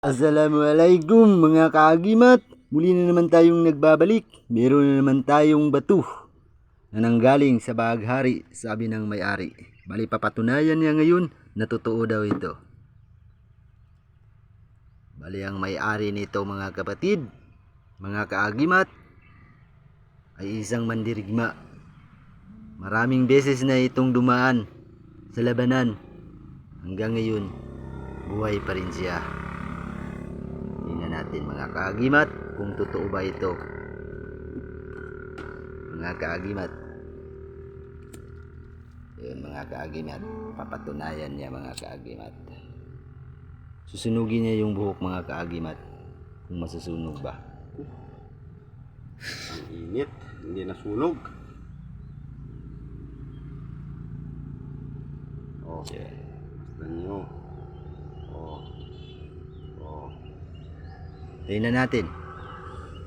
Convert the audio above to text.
Assalamualaikum mga kaagimat. Muli na naman tayong nagbabalik. Meron na naman tayong batu na nanggaling sa bahaghari, sabi ng may-ari. Bali papatunayan niya ngayon na totoo daw ito. Bali ang may-ari nito mga kapatid, mga kaagimat, ay isang mandirigma. Maraming beses na itong dumaan sa labanan. Hanggang ngayon, buhay pa rin siya. Tingnan natin mga kaagimat kung totoo ba ito. Mga kaagimat. Yun mga kaagimat. Papatunayan niya mga kaagimat. Susunugin niya yung buhok mga kaagimat. Kung masusunog ba. Ang init, hindi nasunog. Okay. Basta nyo. Oh. Tingnan natin.